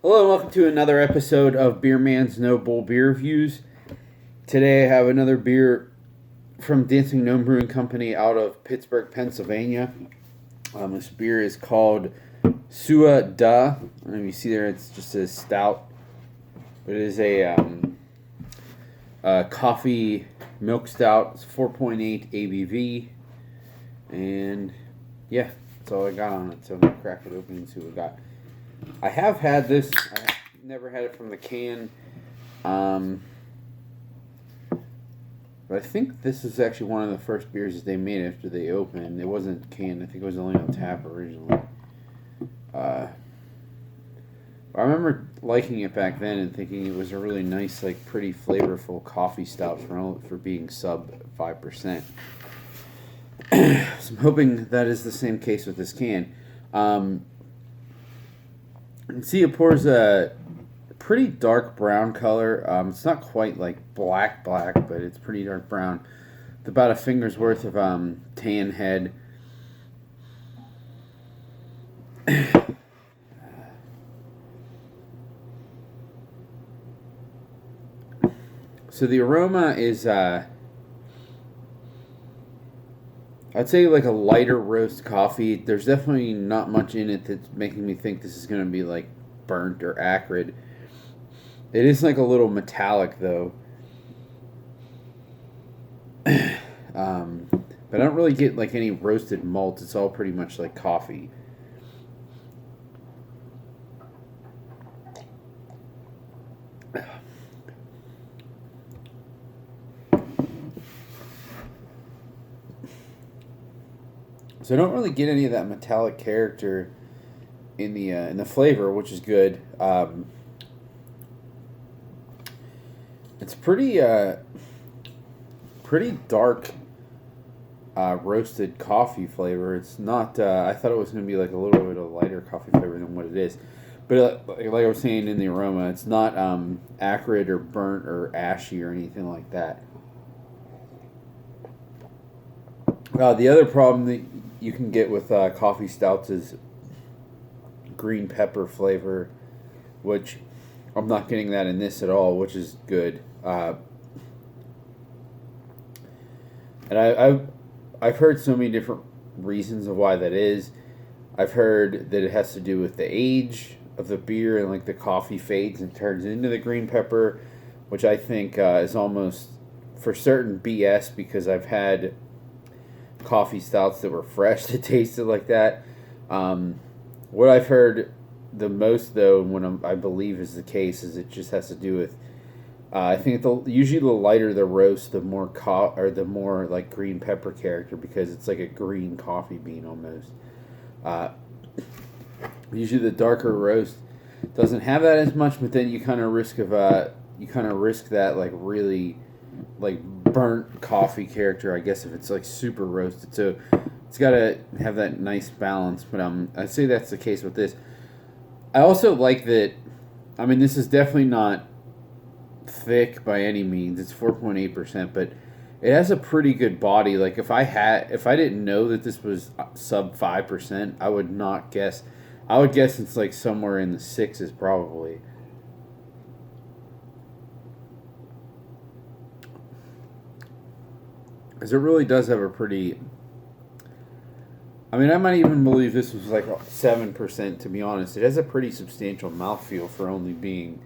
Hello and welcome to another episode of Beer Man's No Bull Beer Reviews. Today I have another beer from Dancing Gnome Brewing Company out of Pittsburgh, Pennsylvania. This beer is called Sua Da. I don't know if you see there, it's just a stout. But it is a coffee milk stout. It's 4.8 ABV. And yeah, that's all I got on it. So I'm going to crack it open and see what we got. I have had this. I never had it from the can. But I think this is actually one of the first beers that they made after they opened. It wasn't canned. I think it was only on tap originally. I remember liking it back then and thinking it was a really nice, like, pretty flavorful coffee stout for being sub 5%. So I'm hoping that is the same case with this can. You can see it pours a pretty dark brown color. It's not quite like black, but it's pretty dark brown. With about a finger's worth of tan head. So the aroma is, I'd say like a lighter roast coffee. There's definitely not much in it that's making me think this is going to be like burnt or acrid. It is like a little metallic though. But I don't really get like any roasted malt. It's all pretty much like coffee. So I don't really get any of that metallic character in the flavor, which is good. It's pretty dark roasted coffee flavor. It's not. I thought it was going to be like a little bit of lighter coffee flavor than what it is. But like I was saying in the aroma, it's not acrid or burnt or ashy or anything like that. The other problem that you can get with coffee stouts is green pepper flavor, which I'm not getting that in this at all, which is good. And I've heard so many different reasons of why that is. I've heard that it has to do with the age of the beer and like the coffee fades and turns into the green pepper, which I think is almost for certain BS because I've had coffee stouts that were fresh that tasted like that. What I've heard the most though, I believe is the case, is it just has to do with I think usually the lighter the roast, the more the more like green pepper character because it's like a green coffee bean almost. Usually the darker roast doesn't have that as much, but then you kind of risk that like really like burnt coffee character, I guess, if it's like super roasted. So it's got to have that nice balance. But I'd say that's the case with this. I also like that. I mean, this is definitely not thick by any means. It's 4.8%, but it has a pretty good body. Like if I didn't know that this was sub 5%, I would not guess. I would guess it's like somewhere in the sixes probably. Because it really does have a pretty... I mean, I might even believe this was like 7%, to be honest. It has a pretty substantial mouthfeel for only being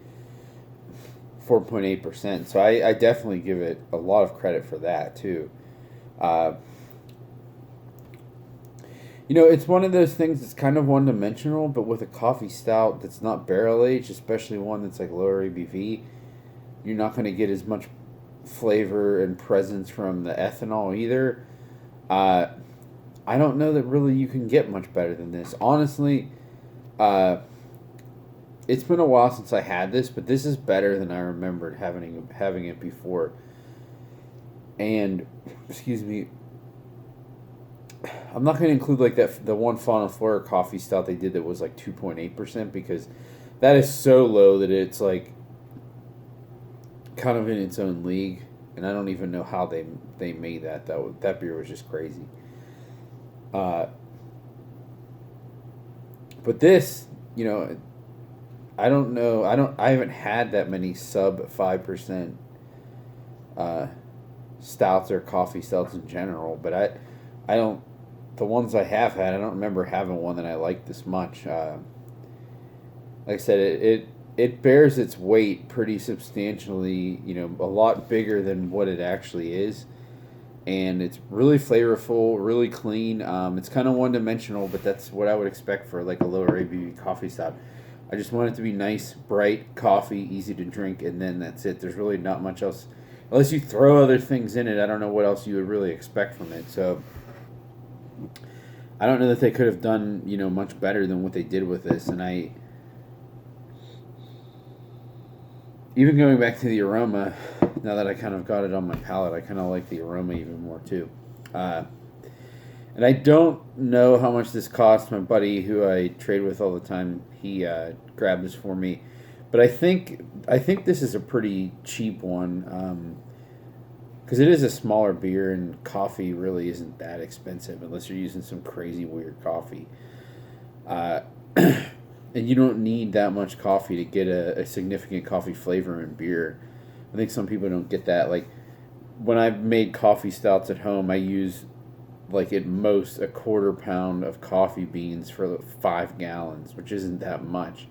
4.8%. So I definitely give it a lot of credit for that, too. It's one of those things that's kind of one-dimensional, but with a coffee stout that's not barrel-aged, especially one that's like lower ABV, you're not going to get as much flavor and presence from the ethanol either. I don't know that really you can get much better than this. Honestly, it's been a while since I had this, but this is better than I remembered having it before. And, excuse me, I'm not going to include like the one Fauna Flora coffee stout they did that was like 2.8% because that is so low that it's like kind of in its own league, and I don't even know how they made that. That beer was just crazy. But this, I don't know. I haven't had that many sub 5% uh, stouts or coffee stouts in general, but I don't. The ones I have had, I don't remember having one that I liked this much. Like I said, it bears its weight pretty substantially. You know, a lot bigger than what it actually is, and it's really flavorful, really clean. It's kind of one dimensional, but that's what I would expect for like a lower ABV coffee stout. I just want it to be nice, bright coffee, easy to drink, and then that's it. There's really not much else, unless you throw other things in it. I don't know what else you would really expect from it. So I don't know that they could have done much better than what they did with this. And I even going back to the aroma, now that I kind of got it on my palate, I kind of like the aroma even more too. And I don't know how much this cost. My buddy, who I trade with all the time, he grabbed this for me. But I think this is a pretty cheap one, because it is a smaller beer, and coffee really isn't that expensive unless you're using some crazy weird coffee. And you don't need that much coffee to get a significant coffee flavor in beer. I think some people don't get that. Like, when I've made coffee stouts at home, I use, like, at most a quarter pound of coffee beans for 5 gallons, which isn't that much.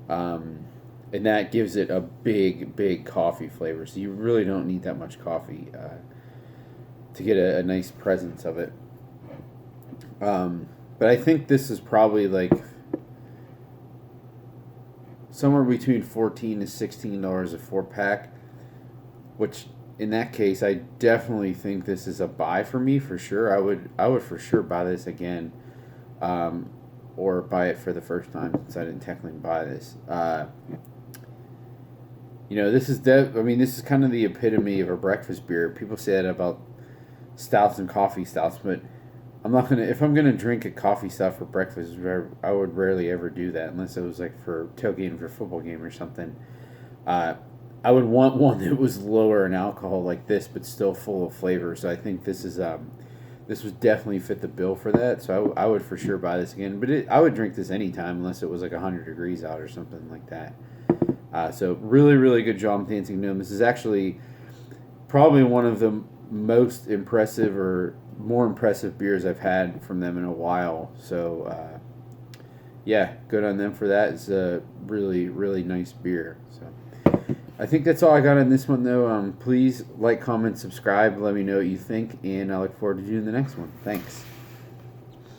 And that gives it a big coffee flavor. So you really don't need that much coffee to get a nice presence of it. But I think this is probably like somewhere between $14 to $16 a 4-pack, which in that case, I definitely think this is a buy for me for sure. I would for sure buy this again, or buy it for the first time since I didn't technically buy this. This is this is kind of the epitome of a breakfast beer. People say that about stouts and coffee stouts, but if I'm gonna drink a coffee stout for breakfast, I would rarely ever do that unless it was like for tailgating for a football game or something. I would want one that was lower in alcohol like this, but still full of flavor. So I think this would definitely fit the bill for that. So I would for sure buy this again. But I would drink this anytime unless it was like 100 degrees out or something like that. So really, really good job, Dancing Gnome. This is actually probably one of the most impressive or more impressive beers I've had from them in a while. So yeah, good on them for that. It's a really, really nice beer. So I think that's all I got on this one, though. Please like, comment, subscribe. Let me know what you think, and I look forward to doing the next one. Thanks.